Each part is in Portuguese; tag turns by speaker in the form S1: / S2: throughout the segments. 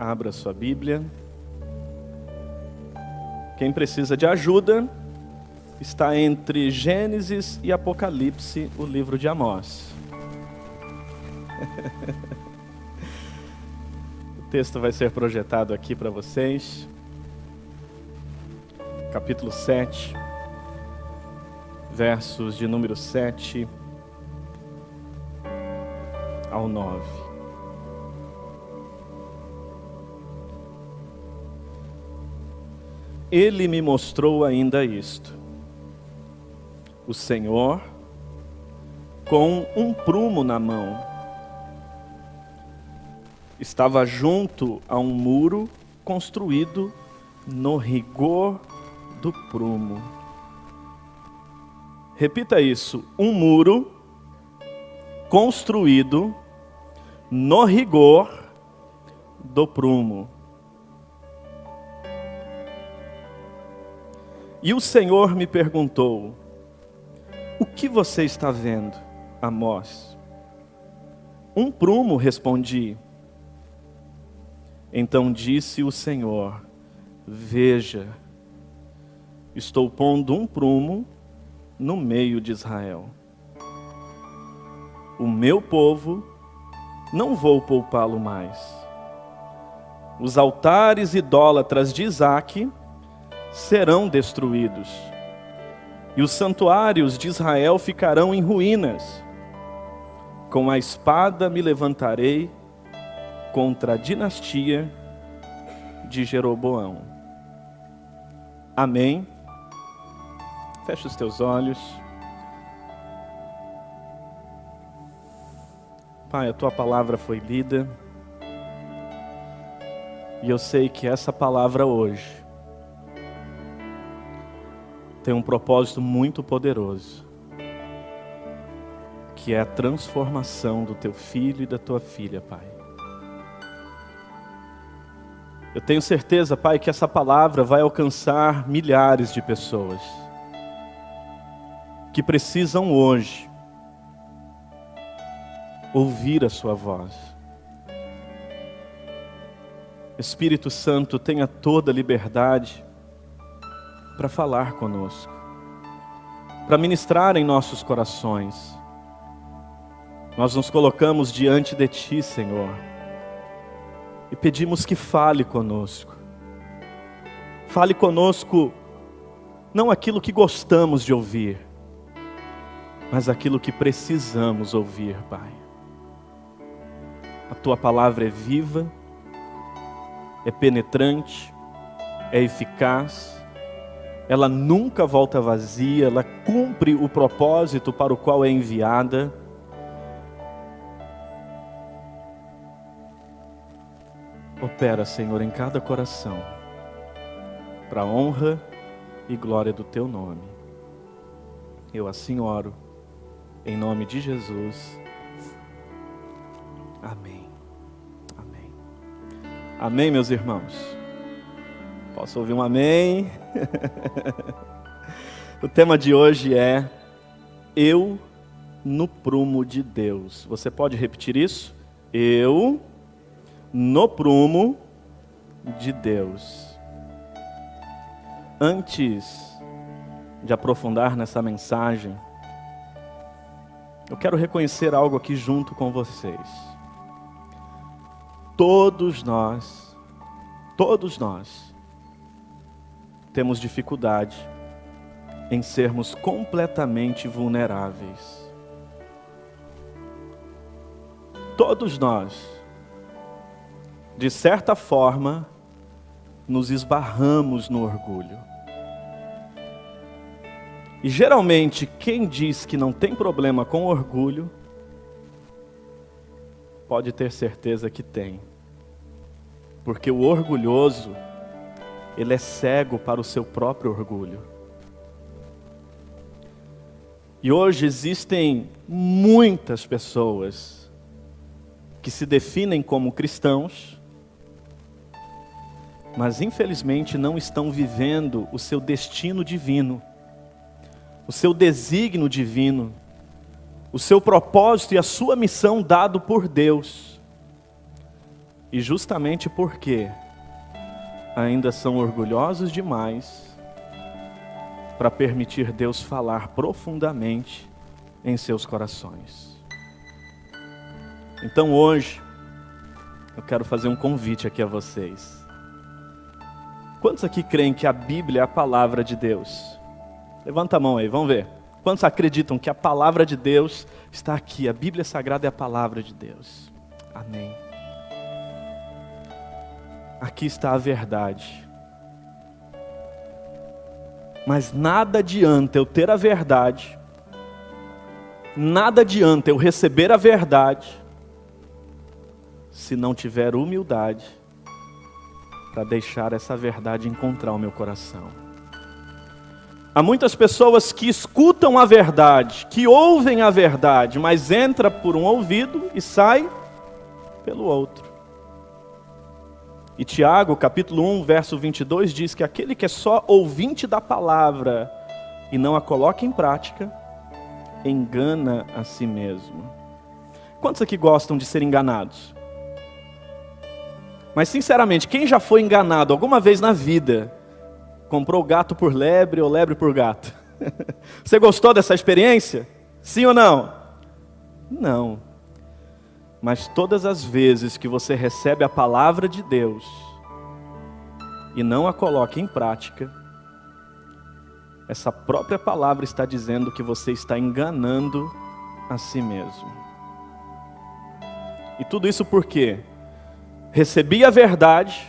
S1: Abra sua Bíblia. Quem precisa de ajuda, está entre Gênesis e Apocalipse, o livro de Amós. O texto vai ser projetado aqui para vocês. Capítulo 7, versos de número 7 ao 9. Ele me mostrou ainda isto: o Senhor, com um prumo na mão, estava junto a um muro construído no rigor do prumo. Repita isso: um muro construído no rigor do prumo. E o Senhor me perguntou: o que você está vendo, Amós? Um prumo, respondi. Então disse o Senhor: veja, estou pondo um prumo no meio de Israel. O meu povo, não vou poupá-lo mais. Os altares idólatras de Isaque serão destruídos, e os santuários de Israel ficarão em ruínas. Com a espada me levantarei contra a dinastia de Jeroboão. Amém. Feche os teus olhos. Pai, a tua palavra foi lida, e eu sei que essa palavra hoje tem um propósito muito poderoso, que é a transformação do teu filho e da tua filha, Pai. Eu tenho certeza, Pai, que essa palavra vai alcançar milhares de pessoas que precisam hoje ouvir a sua voz. Espírito Santo, tenha toda a liberdade para falar conosco, para ministrar em nossos corações. Nós nos colocamos diante de Ti, Senhor, e pedimos que fale conosco. Fale conosco, não aquilo que gostamos de ouvir, mas aquilo que precisamos ouvir, Pai. A Tua palavra é viva, é penetrante, é eficaz. Ela nunca volta vazia, ela cumpre o propósito para o qual é enviada. Opera, Senhor, em cada coração, para a honra e glória do Teu nome. Eu assim oro, em nome de Jesus. Amém. Amém. Amém, meus irmãos. Posso ouvir um amém? O tema de hoje é Eu no prumo de Deus. Você pode repetir isso? Eu no prumo de Deus. Antes de aprofundar nessa mensagem, eu quero reconhecer algo aqui junto com vocês. Todos nós temos dificuldade em sermos completamente vulneráveis. Todos nós, de certa forma, nos esbarramos no orgulho. E geralmente, quem diz que não tem problema com orgulho, pode ter certeza que tem. Porque o orgulhoso, ele é cego para o seu próprio orgulho. E hoje existem muitas pessoas que se definem como cristãos, mas infelizmente não estão vivendo o seu destino divino, o seu desígnio divino, o seu propósito e a sua missão dado por Deus. E justamente porque ainda são orgulhosos demais para permitir Deus falar profundamente em seus corações. Então hoje, eu quero fazer um convite aqui a vocês. Quantos aqui creem que a Bíblia é a palavra de Deus? Levanta a mão aí, vamos ver. Quantos acreditam que a palavra de Deus está aqui? A Bíblia Sagrada é a palavra de Deus. Amém. Aqui está a verdade. Mas nada adianta eu ter a verdade, nada adianta eu receber a verdade, se não tiver humildade para deixar essa verdade encontrar o meu coração. Há muitas pessoas que escutam a verdade, que ouvem a verdade, mas entra por um ouvido e sai pelo outro. E Tiago, capítulo 1, verso 22, diz que aquele que é só ouvinte da palavra e não a coloca em prática, engana a si mesmo. Quantos aqui gostam de ser enganados? Mas sinceramente, quem já foi enganado alguma vez na vida? Comprou gato por lebre ou lebre por gato? Você gostou dessa experiência? Sim ou não? Não. Mas todas as vezes que você recebe a palavra de Deus e não a coloca em prática, essa própria palavra está dizendo que você está enganando a si mesmo. E tudo isso por quê? Recebi a verdade,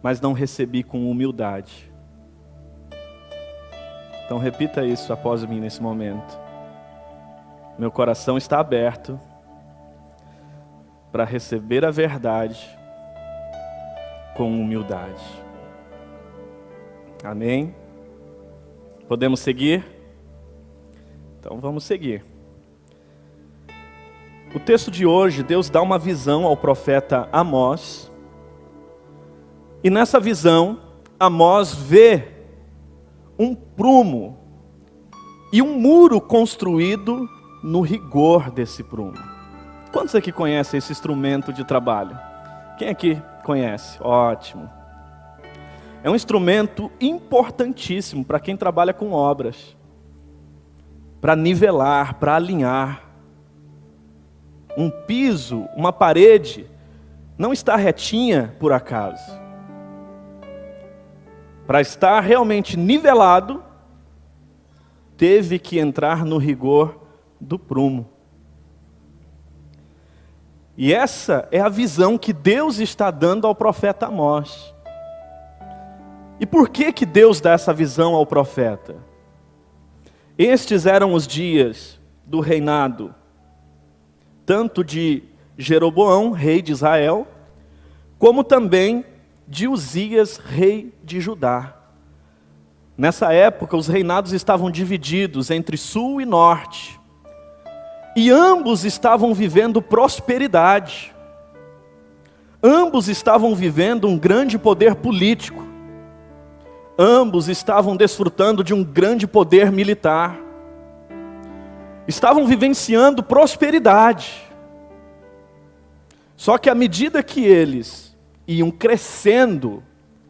S1: mas não recebi com humildade. Então repita isso após mim nesse momento. Meu coração está aberto para receber a verdade com humildade. Amém? Podemos seguir? Então vamos seguir. O texto de hoje, Deus dá uma visão ao profeta Amós. E nessa visão, Amós vê um prumo e um muro construído no rigor desse prumo. Quantos aqui conhecem esse instrumento de trabalho? Quem aqui conhece? Ótimo. É um instrumento importantíssimo para quem trabalha com obras. Para nivelar, para alinhar. Um piso, uma parede, não está retinha por acaso. Para estar realmente nivelado, teve que entrar no rigor do prumo. E essa é a visão que Deus está dando ao profeta Amós. E por que Deus dá essa visão ao profeta? Estes eram os dias do reinado, tanto de Jeroboão, rei de Israel, como também de Uzias, rei de Judá. Nessa época, os reinados estavam divididos entre sul e norte. E ambos estavam vivendo prosperidade. Ambos estavam vivendo um grande poder político. Ambos estavam desfrutando de um grande poder militar. Estavam vivenciando prosperidade. Só que à medida que eles iam crescendo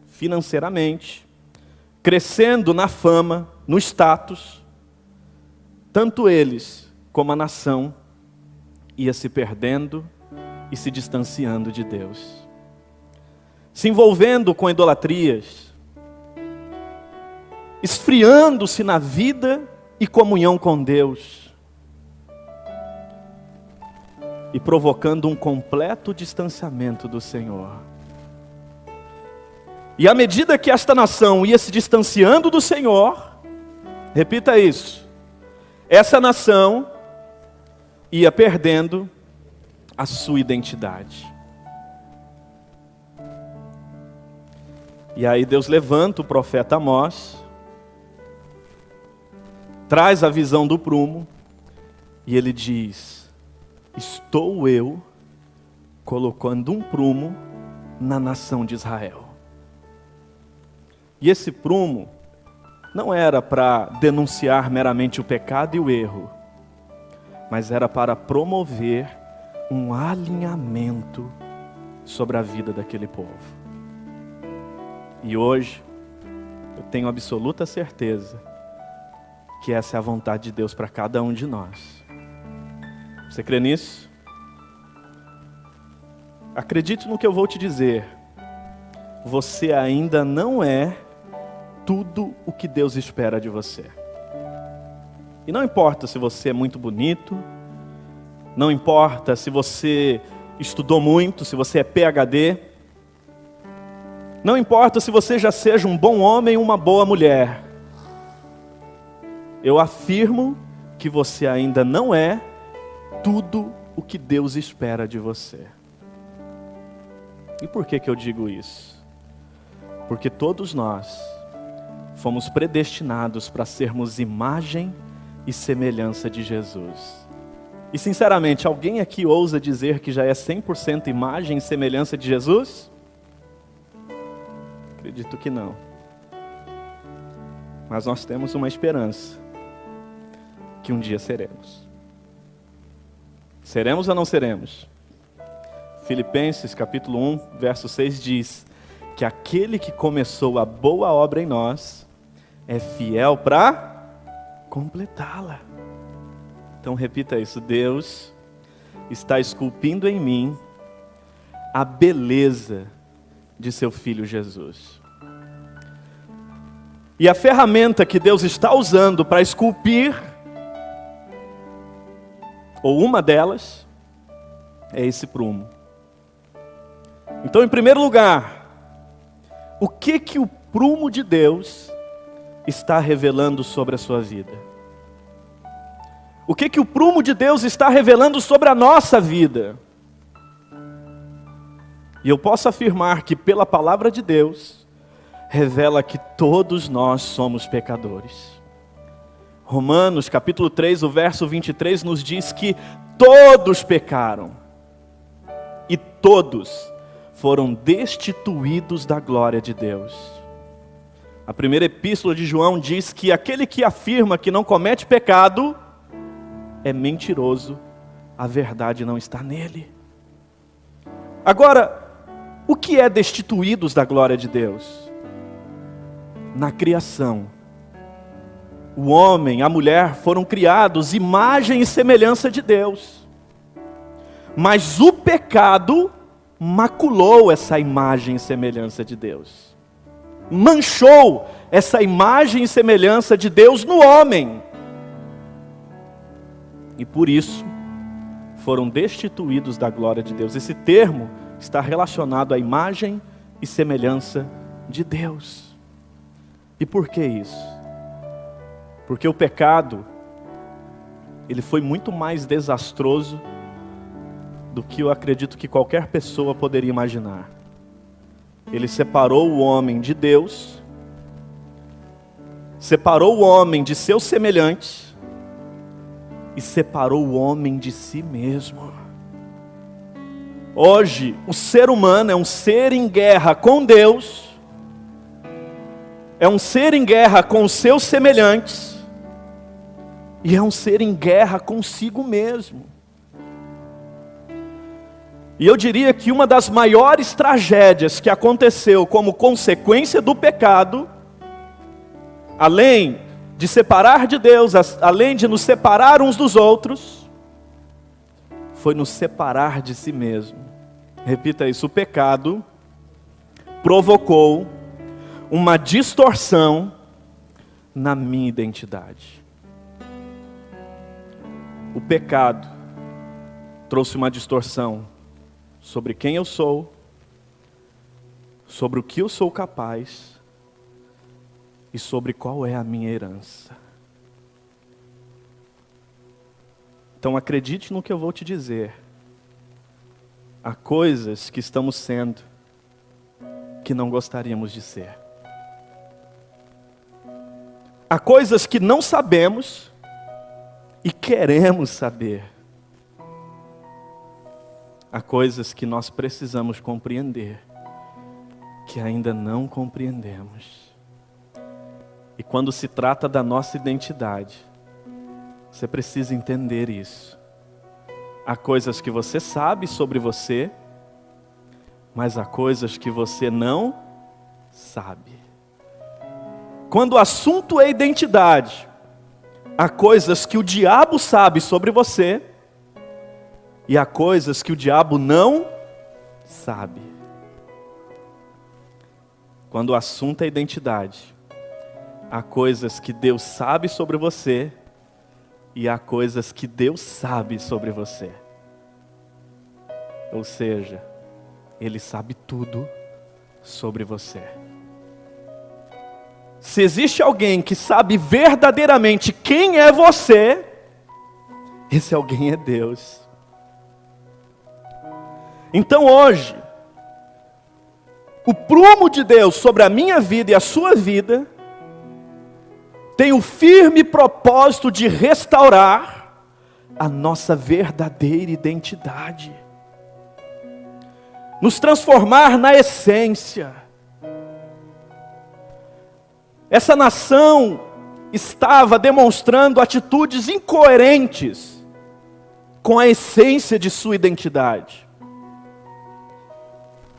S1: financeiramente, crescendo na fama, no status, tanto eles como a nação ia se perdendo e se distanciando de Deus, se envolvendo com idolatrias, esfriando-se na vida e comunhão com Deus, e provocando um completo distanciamento do Senhor. E à medida que esta nação ia se distanciando do Senhor, repita isso, essa nação ia perdendo a sua identidade. E aí Deus levanta o profeta Amós, traz a visão do prumo, e ele diz: estou eu colocando um prumo na nação de Israel. E esse prumo não era para denunciar meramente o pecado e o erro, mas era para promover um alinhamento sobre a vida daquele povo. E hoje, eu tenho absoluta certeza que essa é a vontade de Deus para cada um de nós. Você crê nisso? Acredite no que eu vou te dizer. Você ainda não é tudo o que Deus espera de você. E não importa se você é muito bonito, não importa se você estudou muito, se você é PhD, não importa se você já seja um bom homem ou uma boa mulher. Eu afirmo que você ainda não é tudo o que Deus espera de você. E por que eu digo isso? Porque todos nós fomos predestinados para sermos imagem e semelhança de Jesus. E sinceramente, alguém aqui ousa dizer que já é 100% imagem e semelhança de Jesus? Acredito que não. Mas nós temos uma esperança, que um dia seremos. Seremos ou não seremos? Filipenses capítulo 1, verso 6 diz que aquele que começou a boa obra em nós é fiel para completá-la. Então repita isso: Deus está esculpindo em mim a beleza de seu Filho Jesus. E a ferramenta que Deus está usando para esculpir, ou uma delas, é esse prumo. Então, em primeiro lugar, o que o prumo de Deus está revelando sobre a sua vida? O que o prumo de Deus está revelando sobre a nossa vida? E eu posso afirmar que pela palavra de Deus, revela que todos nós somos pecadores. Romanos capítulo 3, o verso 23 nos diz que todos pecaram. E todos foram destituídos da glória de Deus. A primeira epístola de João diz que aquele que afirma que não comete pecado é mentiroso, a verdade não está nele. Agora, o que é destituídos da glória de Deus? Na criação, o homem, a mulher foram criados imagem e semelhança de Deus. Mas o pecado maculou essa imagem e semelhança de Deus. Manchou essa imagem e semelhança de Deus no homem. E por isso, foram destituídos da glória de Deus. Esse termo está relacionado à imagem e semelhança de Deus. E por que isso? Porque o pecado, ele foi muito mais desastroso do que eu acredito que qualquer pessoa poderia imaginar. Ele separou o homem de Deus, separou o homem de seus semelhantes e separou o homem de si mesmo. Hoje, o ser humano é um ser em guerra com Deus, é um ser em guerra com os seus semelhantes, e é um ser em guerra consigo mesmo. E eu diria que uma das maiores tragédias que aconteceu como consequência do pecado, além de separar de Deus, além de nos separar uns dos outros, foi nos separar de si mesmo. Repita isso: o pecado provocou uma distorção na minha identidade. O pecado trouxe uma distorção sobre quem eu sou, sobre o que eu sou capaz e sobre qual é a minha herança. Então acredite no que eu vou te dizer. Há coisas que estamos sendo que não gostaríamos de ser. Há coisas que não sabemos e queremos saber. Há coisas que nós precisamos compreender, que ainda não compreendemos. E quando se trata da nossa identidade, você precisa entender isso. Há coisas que você sabe sobre você, mas há coisas que você não sabe. Quando o assunto é identidade, há coisas que o diabo sabe sobre você e há coisas que o diabo não sabe. Quando o assunto é identidade, há coisas que Deus sabe sobre você e há coisas que Deus sabe sobre você. Ou seja, Ele sabe tudo sobre você. Se existe alguém que sabe verdadeiramente quem é você, esse alguém é Deus. Então hoje, o prumo de Deus sobre a minha vida e a sua vida tem o firme propósito de restaurar a nossa verdadeira identidade, nos transformar na essência. Essa nação estava demonstrando atitudes incoerentes com a essência de sua identidade.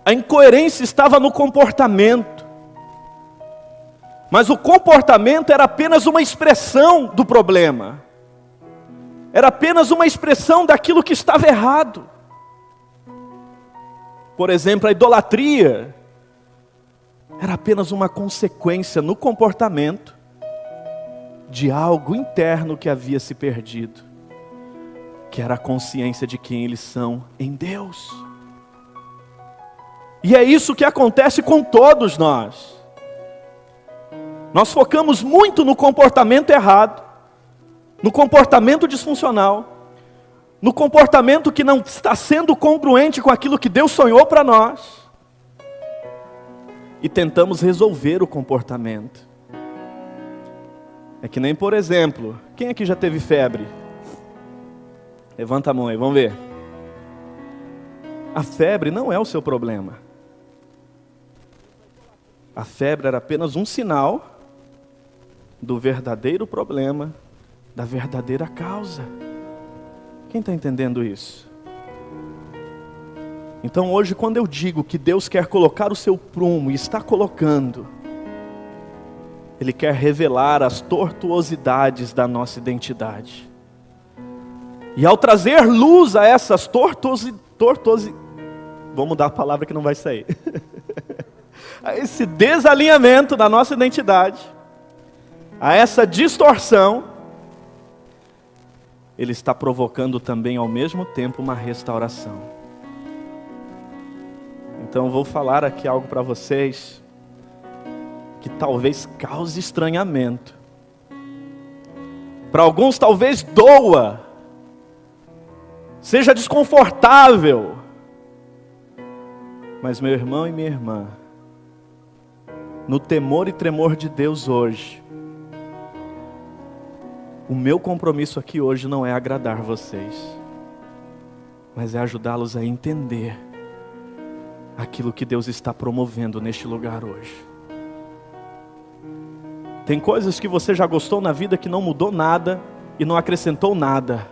S1: A incoerência estava no comportamento, mas o comportamento era apenas uma expressão do problema, era apenas uma expressão daquilo que estava errado. Por exemplo, a idolatria era apenas uma consequência no comportamento de algo interno que havia se perdido, que era a consciência de quem eles são em Deus. E é isso que acontece com todos nós. Nós focamos muito no comportamento errado, no comportamento disfuncional, no comportamento que não está sendo congruente com aquilo que Deus sonhou para nós. E tentamos resolver o comportamento. É que nem, por exemplo, quem aqui já teve febre? Levanta a mão aí, vamos ver. A febre não é o seu problema. A febre era apenas um sinal do verdadeiro problema, da verdadeira causa. Quem está entendendo isso? Então hoje, quando eu digo que Deus quer colocar o seu prumo e está colocando, Ele quer revelar as tortuosidades da nossa identidade. E ao trazer luz a essas vou mudar a palavra que não vai sair. A esse desalinhamento da nossa identidade, a essa distorção, Ele está provocando também ao mesmo tempo uma restauração. Então eu vou falar aqui algo para vocês que talvez cause estranhamento. Para alguns talvez doa, seja desconfortável. Mas meu irmão e minha irmã, no temor e tremor de Deus hoje, o meu compromisso aqui hoje não é agradar vocês, mas é ajudá-los a entender aquilo que Deus está promovendo neste lugar hoje. Tem coisas que você já gostou na vida que não mudou nada e não acrescentou nada.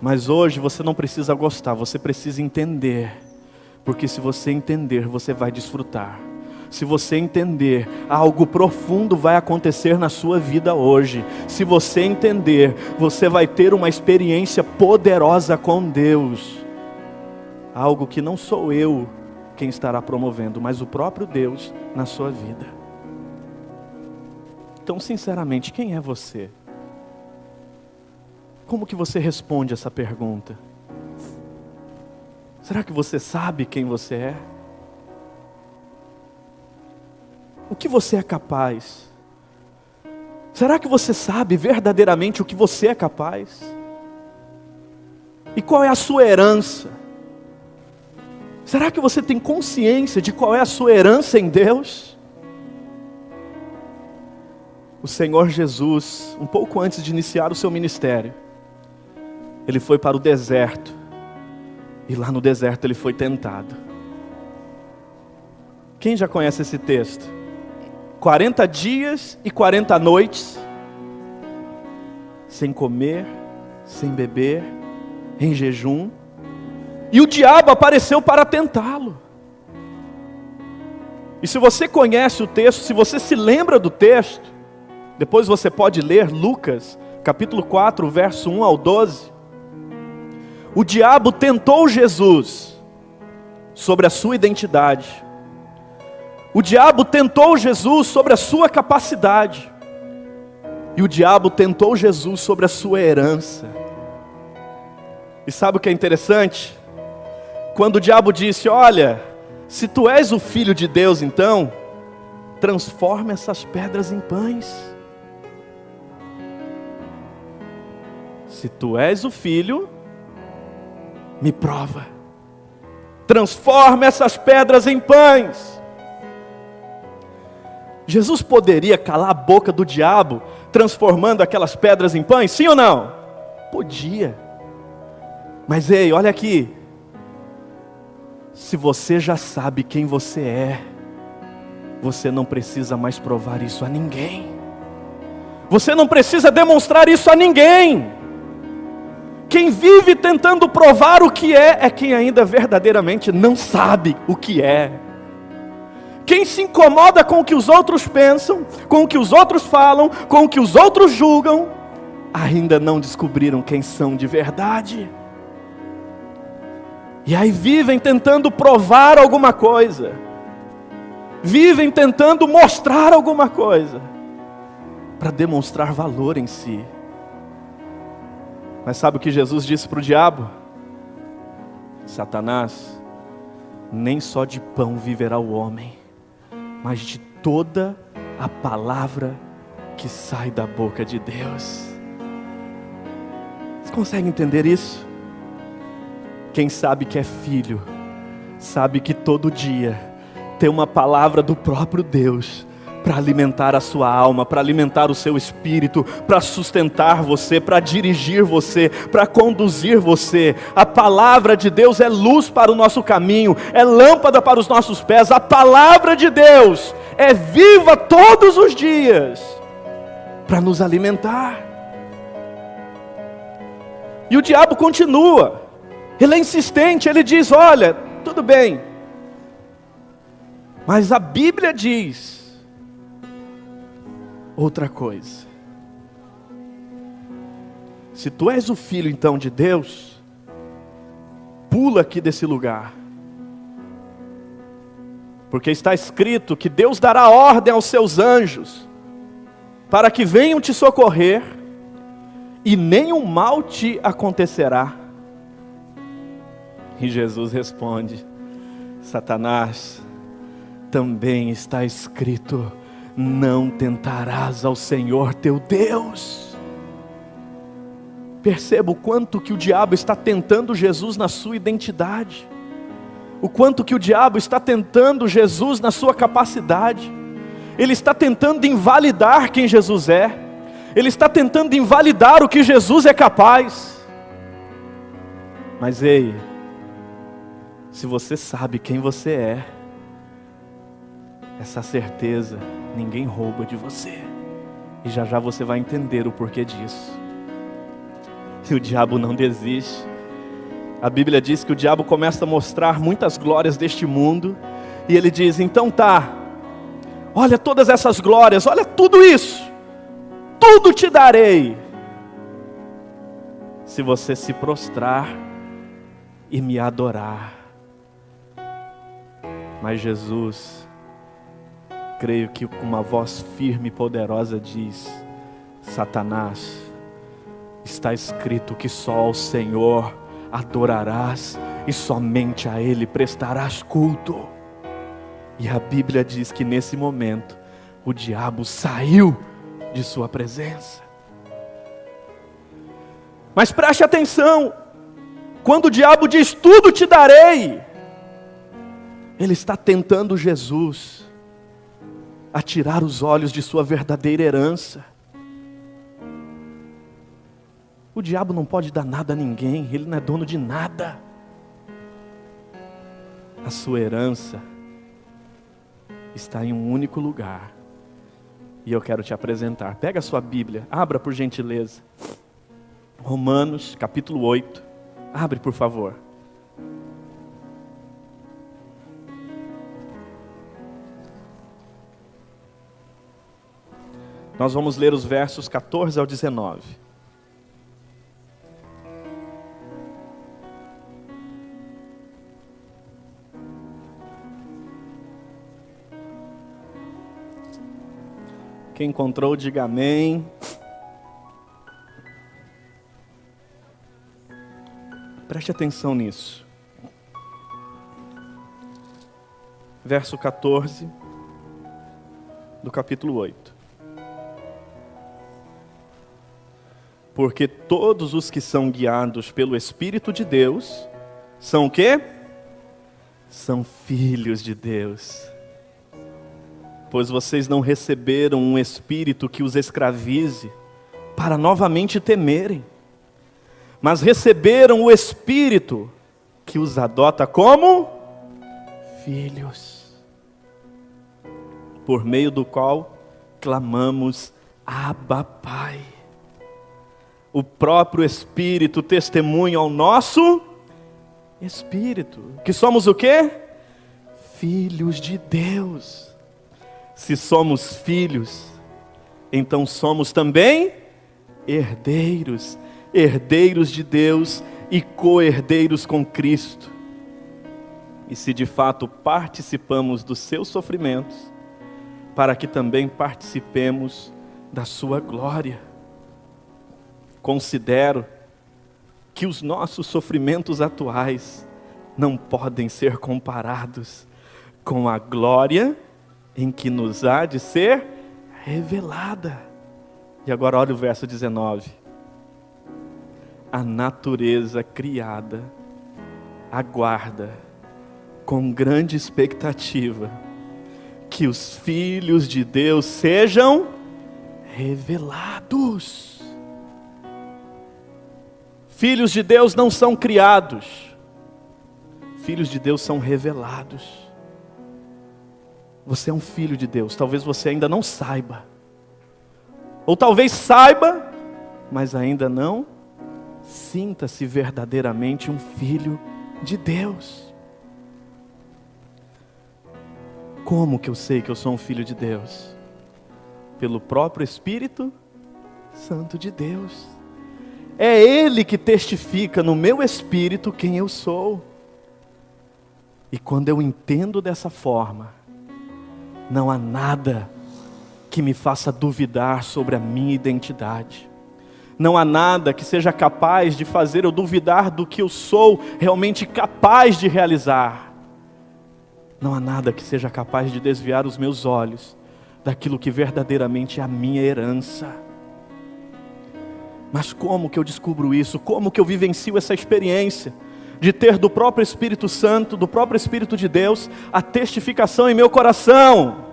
S1: Mas hoje você não precisa gostar, você precisa entender. Porque se você entender, você vai desfrutar. Se você entender, algo profundo vai acontecer na sua vida hoje. Se você entender, você vai ter uma experiência poderosa com Deus. Algo que não sou eu quem estará promovendo, mas o próprio Deus na sua vida. Então, sinceramente, quem é você? Como que você responde essa pergunta? Será que você sabe quem você é? O que você é capaz? Será que você sabe verdadeiramente o que você é capaz? E qual é a sua herança? Será que você tem consciência de qual é a sua herança em Deus? O Senhor Jesus, um pouco antes de iniciar o seu ministério, Ele foi para o deserto. E lá no deserto Ele foi tentado. Quem já conhece esse texto? 40 dias e 40 noites, sem comer, sem beber, em jejum. E o diabo apareceu para tentá-lo. E se você conhece o texto, se você se lembra do texto, depois você pode ler Lucas, capítulo 4, verso 1 ao 12. O diabo tentou Jesus sobre a sua identidade. O diabo tentou Jesus sobre a sua capacidade. E o diabo tentou Jesus sobre a sua herança. E sabe o que é interessante? Quando o diabo disse, olha, se tu és o Filho de Deus, então, transforma essas pedras em pães. Se tu és o Filho, me prova. Transforma essas pedras em pães. Jesus poderia calar a boca do diabo, transformando aquelas pedras em pães? Sim ou não? Podia. Mas ei, olha aqui. Se você já sabe quem você é, você não precisa mais provar isso a ninguém. Você não precisa demonstrar isso a ninguém. Quem vive tentando provar o que é quem ainda verdadeiramente não sabe o que é. Quem se incomoda com o que os outros pensam, com o que os outros falam, com o que os outros julgam, ainda não descobriram quem são de verdade. E aí vivem tentando provar alguma coisa, vivem tentando mostrar alguma coisa, para demonstrar valor em si. Mas sabe o que Jesus disse para o diabo? Satanás, nem só de pão viverá o homem, mas de toda a palavra que sai da boca de Deus. Você consegue entender isso? Quem sabe que é filho, sabe que todo dia tem uma palavra do próprio Deus para alimentar a sua alma, para alimentar o seu espírito, para sustentar você, para dirigir você, para conduzir você. A palavra de Deus é luz para o nosso caminho, é lâmpada para os nossos pés. A palavra de Deus é viva todos os dias para nos alimentar. E o diabo continua, ele é insistente, ele diz, olha, tudo bem, mas a Bíblia diz outra coisa. Se tu és o filho então de Deus, pula aqui desse lugar, porque está escrito que Deus dará ordem aos seus anjos, para que venham te socorrer, e nenhum mal te acontecerá. E Jesus responde, Satanás, também está escrito, não tentarás ao Senhor teu Deus. Perceba o quanto que o diabo está tentando Jesus na sua identidade, o quanto que o diabo está tentando Jesus na sua capacidade. Ele está tentando invalidar quem Jesus é, ele está tentando invalidar o que Jesus é capaz. Mas ei, se você sabe quem você é, essa certeza ninguém rouba de você. E já já você vai entender o porquê disso. E o diabo não desiste. A Bíblia diz que o diabo começa a mostrar muitas glórias deste mundo. E ele diz, então tá, olha todas essas glórias, olha tudo isso, tudo te darei, se você se prostrar e me adorar. Mas Jesus, creio que com uma voz firme e poderosa diz, Satanás, está escrito que só ao Senhor adorarás e somente a Ele prestarás culto. E a Bíblia diz que nesse momento o diabo saiu de sua presença. Mas preste atenção, quando o diabo diz tudo te darei, ele está tentando Jesus a tirar os olhos de sua verdadeira herança. O diabo não pode dar nada a ninguém, ele não é dono de nada. A sua herança está em um único lugar. E eu quero te apresentar. Pega a sua Bíblia, abra por gentileza. Romanos capítulo 8. Abre por favor. Nós vamos ler os versos 14 ao 19. Quem encontrou, diga amém. Preste atenção nisso. Verso 14 do capítulo 8. Porque todos os que são guiados pelo Espírito de Deus, são o quê? São filhos de Deus. Pois vocês não receberam um espírito que os escravize, para novamente temerem, mas receberam o Espírito que os adota como filhos, por meio do qual clamamos, Abba, Pai. O próprio Espírito testemunha ao nosso Espírito, que somos o quê? Filhos de Deus. Se somos filhos, então somos também herdeiros, herdeiros de Deus e co-herdeiros com Cristo. E se de fato participamos dos seus sofrimentos, para que também participemos da sua glória. Considero que os nossos sofrimentos atuais não podem ser comparados com a glória em que nos há de ser revelada. E agora olha o verso 19. A natureza criada aguarda com grande expectativa que os filhos de Deus sejam revelados. Filhos de Deus não são criados, filhos de Deus são revelados. Você é um filho de Deus, talvez você ainda não saiba, ou talvez saiba, mas ainda não sinta-se verdadeiramente um filho de Deus. Como que eu sei que eu sou um filho de Deus? Pelo próprio Espírito Santo de Deus. É Ele que testifica no meu espírito quem eu sou. E quando eu entendo dessa forma, não há nada que me faça duvidar sobre a minha identidade. Não há nada que seja capaz de fazer eu duvidar do que eu sou realmente capaz de realizar. Não há nada que seja capaz de desviar os meus olhos daquilo que verdadeiramente é a minha herança. Mas como que eu descubro isso? Como que eu vivencio essa experiência de ter do próprio Espírito Santo, do próprio Espírito de Deus, a testificação em meu coração?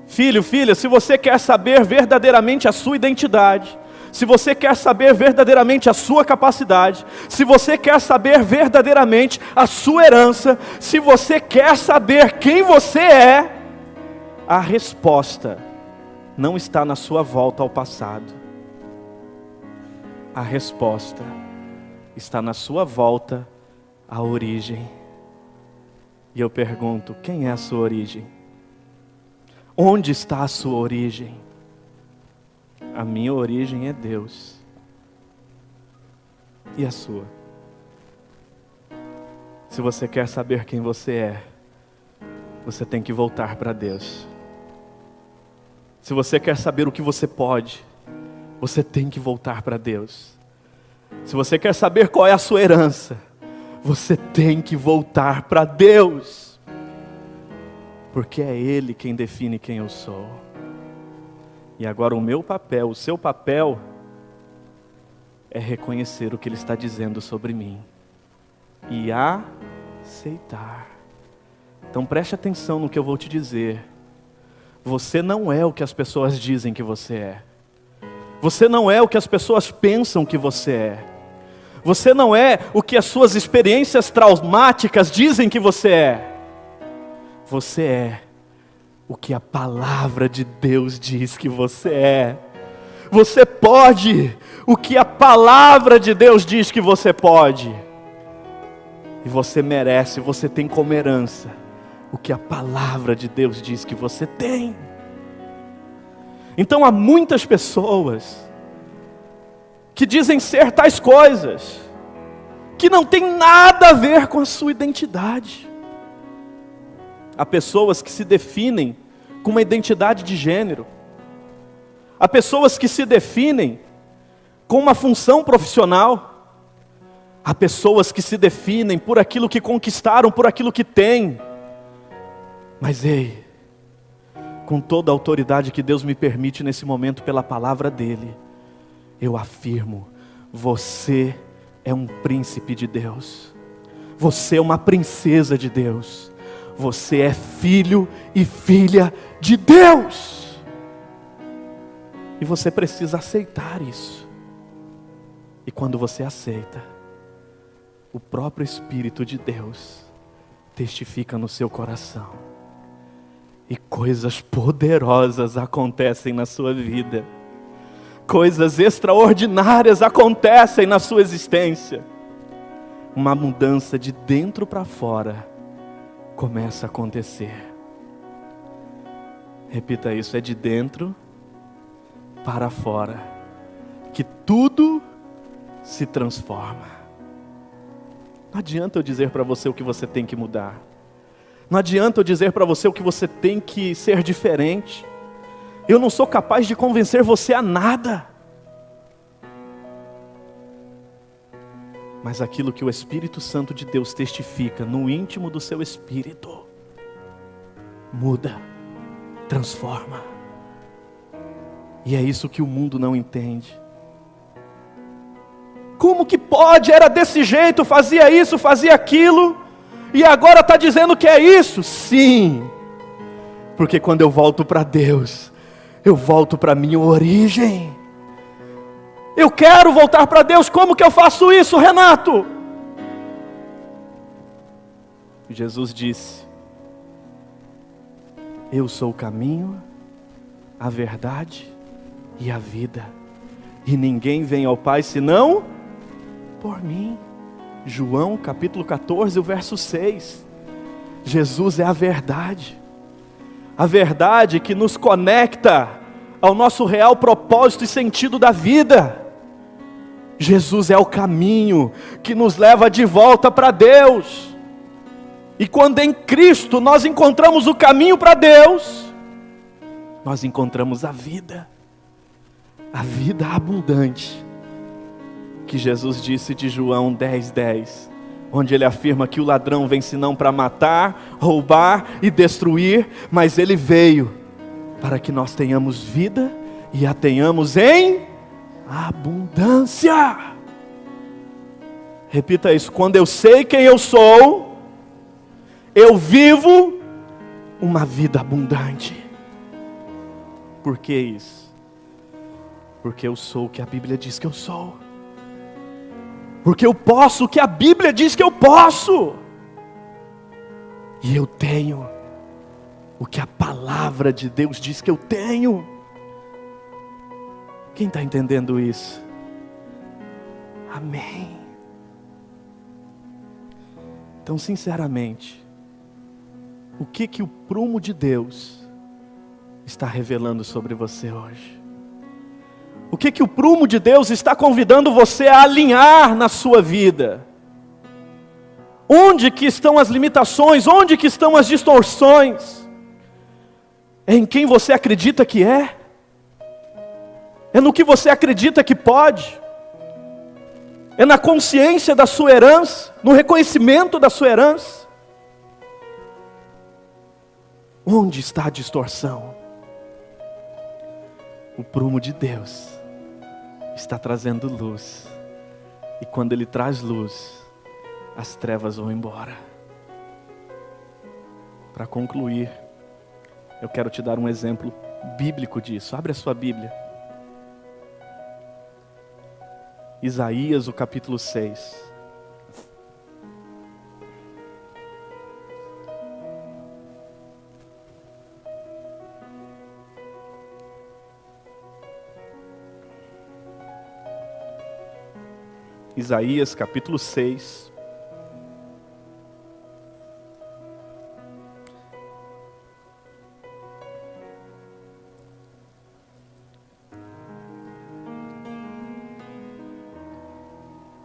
S1: Filho, filha, se você quer saber verdadeiramente a sua identidade, se você quer saber verdadeiramente a sua capacidade, se você quer saber verdadeiramente a sua herança, se você quer saber quem você é, a resposta não está na sua volta ao passado. A resposta está na sua volta à origem. E eu pergunto, quem é a sua origem? Onde está a sua origem? A minha origem é Deus. E a sua? Se você quer saber quem você é, você tem que voltar para Deus. Se você quer saber o que você pode, você tem que voltar para Deus. Se você quer saber qual é a sua herança, você tem que voltar para Deus. Porque é Ele quem define quem eu sou. E agora o meu papel, o seu papel, é reconhecer o que Ele está dizendo sobre mim. E aceitar. Então preste atenção no que eu vou te dizer. Você não é o que as pessoas dizem que você é. Você não é o que as pessoas pensam que você é. Você não é o que as suas experiências traumáticas dizem que você é. Você é o que a palavra de Deus diz que você é. Você pode o que a palavra de Deus diz que você pode. E você merece, você tem como herança o que a palavra de Deus diz que você tem. Então há muitas pessoas que dizem ser tais coisas, que não tem nada a ver com a sua identidade. Há pessoas que se definem com uma identidade de gênero. Há pessoas que se definem com uma função profissional. Há pessoas que se definem por aquilo que conquistaram, por aquilo que têm. Mas ei, com toda a autoridade que Deus me permite nesse momento pela palavra dEle, eu afirmo, você é um príncipe de Deus. Você é uma princesa de Deus. Você é filho e filha de Deus. E você precisa aceitar isso. E quando você aceita, o próprio Espírito de Deus testifica no seu coração. E coisas poderosas acontecem na sua vida. Coisas extraordinárias acontecem na sua existência. Uma mudança de dentro para fora começa a acontecer. Repita isso, é de dentro para fora que tudo se transforma. Não adianta eu dizer para você o que você tem que mudar. Não adianta eu dizer para você o que você tem que ser diferente. Eu não sou capaz de convencer você a nada. Mas aquilo que o Espírito Santo de Deus testifica no íntimo do seu espírito, muda, transforma. E é isso que o mundo não entende. Como que pode? Era desse jeito, fazia isso, fazia aquilo, e agora está dizendo que é isso? Sim, porque quando eu volto para Deus, eu volto para a minha origem. Eu quero voltar para Deus. Como que eu faço isso, Renato? Jesus disse: eu sou o caminho, a verdade e a vida. E ninguém vem ao Pai senão por mim. João capítulo 14, o verso 6. Jesus é a verdade. A verdade que nos conecta ao nosso real propósito e sentido da vida. Jesus é o caminho que nos leva de volta para Deus. E quando em Cristo nós encontramos o caminho para Deus, nós encontramos a vida abundante, que Jesus disse de João 10:10, onde ele afirma que o ladrão vem senão para matar, roubar e destruir, mas ele veio para que nós tenhamos vida e a tenhamos em abundância. Repita isso: quando eu sei quem eu sou, eu vivo uma vida abundante. Por que isso? Porque eu sou o que a Bíblia diz que eu sou. Porque eu posso o que a Bíblia diz que eu posso. E eu tenho o que a palavra de Deus diz que eu tenho. Quem está entendendo isso? Amém. Então, sinceramente, o que o prumo de Deus está revelando sobre você hoje? O que o prumo de Deus está convidando você a alinhar na sua vida? Onde que estão as limitações? Onde que estão as distorções? É em quem você acredita que é? É no que você acredita que pode? É na consciência da sua herança? No reconhecimento da sua herança? Onde está a distorção? O prumo de Deus está trazendo luz. E quando Ele traz luz, as trevas vão embora. Para concluir, eu quero te dar um exemplo bíblico disso. Abre a sua Bíblia. Isaías, o capítulo 6. Isaías, capítulo 6.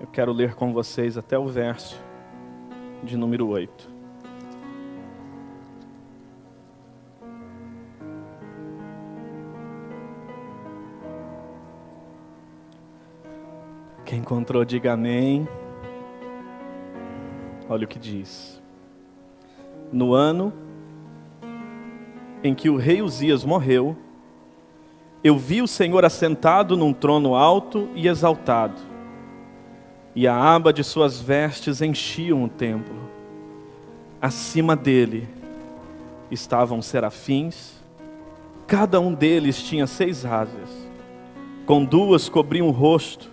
S1: Eu quero ler com vocês até o verso de número 8. Quem encontrou, diga amém. Olha o que diz. No ano em que o rei Uzias morreu, eu vi o Senhor assentado num trono alto e exaltado, e a aba de suas vestes enchiam o templo. Acima dele estavam serafins, cada um deles tinha 6 asas, com 2 cobriam o rosto,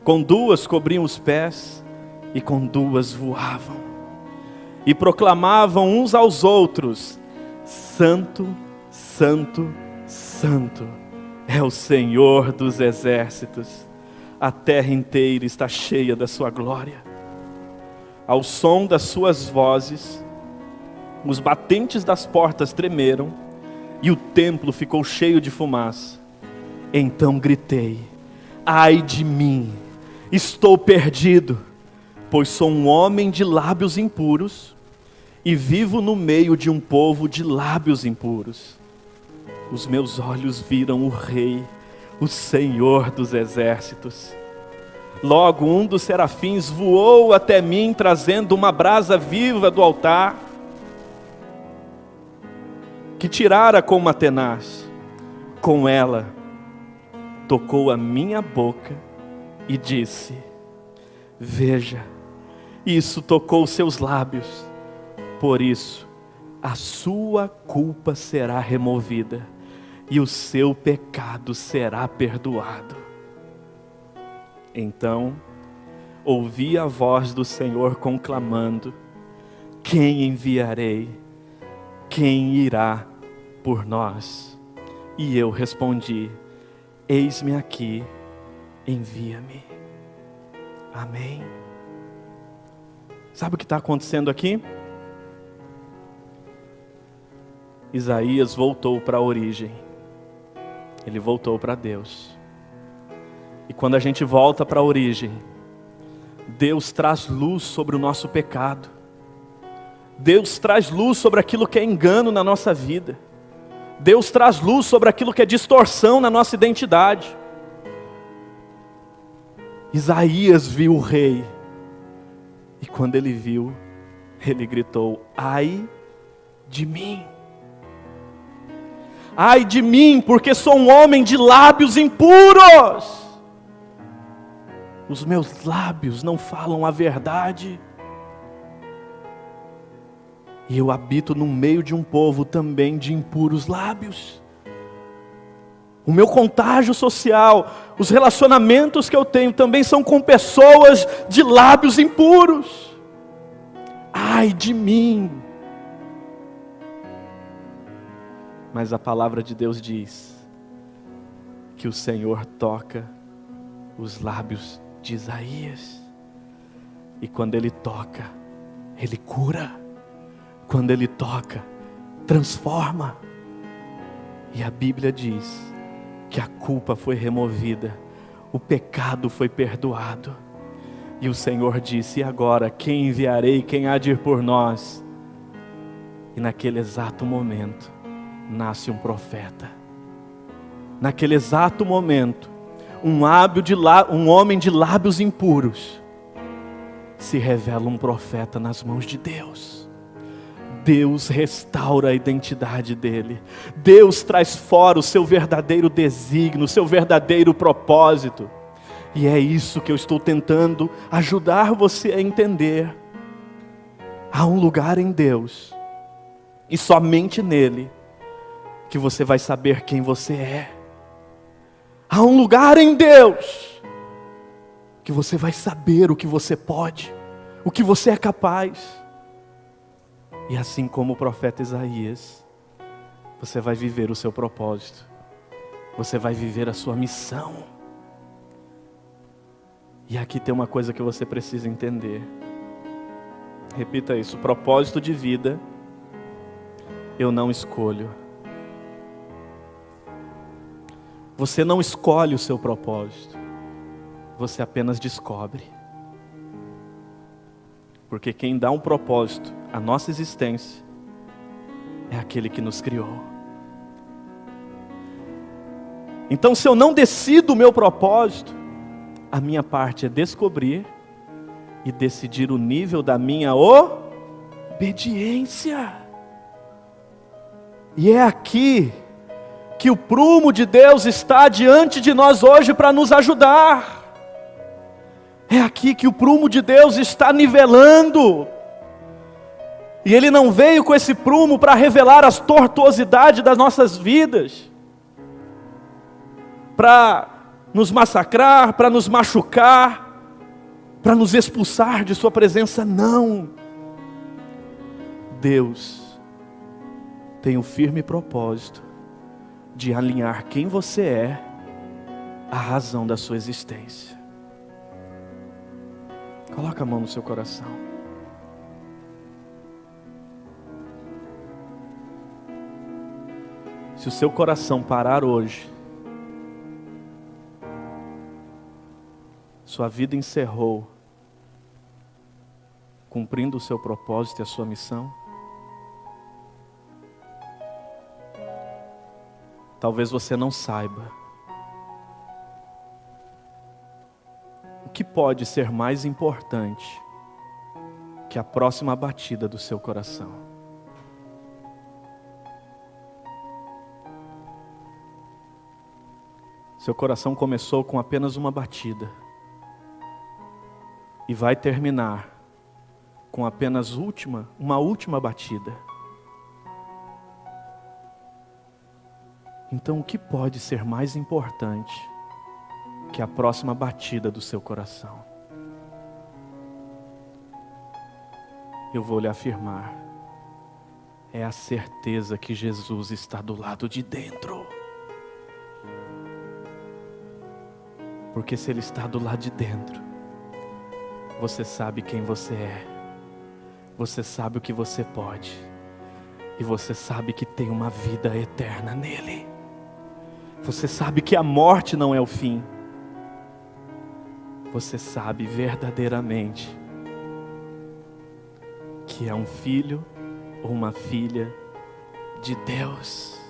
S1: com 2 cobriam os pés, e com 2 voavam, e proclamavam uns aos outros: Santo, Santo, Santo é o Senhor dos exércitos, a terra inteira está cheia da sua glória. Ao som das suas vozes, os batentes das portas tremeram, e o templo ficou cheio de fumaça. Então gritei: ai de mim, estou perdido, pois sou um homem de lábios impuros, e vivo no meio de um povo de lábios impuros. Os meus olhos viram o Rei, o Senhor dos exércitos. Logo um dos serafins voou até mim, trazendo uma brasa viva do altar, que tirara com uma tenaz. Com ela, tocou a minha boca e disse: veja, isso tocou seus lábios, por isso a sua culpa será removida e o seu pecado será perdoado. Então ouvi a voz do Senhor conclamando: quem enviarei? Quem irá por nós? E eu respondi: eis-me aqui, envia-me. Amém. Sabe o que está acontecendo aqui? Isaías voltou para a origem. Ele voltou para Deus. E quando a gente volta para a origem, Deus traz luz sobre o nosso pecado. Deus traz luz sobre aquilo que é engano na nossa vida. Deus traz luz sobre aquilo que é distorção na nossa identidade. Isaías viu o rei. E quando ele viu, ele gritou: ai de mim. Ai de mim, porque sou um homem de lábios impuros. Os meus lábios não falam a verdade. E eu habito no meio de um povo também de impuros lábios. O meu contágio social, os relacionamentos que eu tenho também são com pessoas de lábios impuros. Ai de mim. Mas a palavra de Deus diz que o Senhor toca os lábios de Isaías. E quando Ele toca, Ele cura. Quando Ele toca, transforma. E a Bíblia diz que a culpa foi removida, o pecado foi perdoado. E o Senhor disse: e agora, quem enviarei, quem há de ir por nós? E naquele exato momento, nasce um profeta. Naquele exato momento, um homem de lábios impuros, se revela um profeta nas mãos de Deus. Deus restaura a identidade dele. Deus traz fora o seu verdadeiro desígnio, o seu verdadeiro propósito. E é isso que eu estou tentando ajudar você a entender. Há um lugar em Deus, e somente nele, que você vai saber quem você é. Há um lugar em Deus, que você vai saber o que você pode, o que você é capaz. E assim como o profeta Isaías, você vai viver o seu propósito. Você vai viver a sua missão. E aqui tem uma coisa que você precisa entender. Repita isso: propósito de vida, eu não escolho. Você não escolhe o seu propósito. Você apenas descobre. porque quem dá um propósito à nossa existência é aquele que nos criou. Então, se eu não decido o meu propósito, a minha parte é descobrir e decidir o nível da minha obediência. E é aqui que o prumo de Deus está diante de nós hoje para nos ajudar. É aqui que o prumo de Deus está nivelando. E Ele não veio com esse prumo para revelar as tortuosidades das nossas vidas, para nos massacrar, para nos machucar, para nos expulsar de sua presença. Não. Deus tem o firme propósito de alinhar quem você é à razão da sua existência. Coloca a mão no seu coração. Se o seu coração parar hoje, sua vida encerrou, cumprindo o seu propósito e a sua missão. Talvez você não saiba o que pode ser mais importante que a próxima batida do seu coração. Seu coração começou com apenas uma batida e vai terminar com apenas uma última batida. Então, o que pode ser mais importante que a próxima batida do seu coração? Eu vou lhe afirmar, é a certeza que Jesus está do lado de dentro. Porque se Ele está do lado de dentro, você sabe quem você é, você sabe o que você pode, e você sabe que tem uma vida eterna nele. Você sabe que a morte não é o fim. Você sabe verdadeiramente que é um filho ou uma filha de Deus.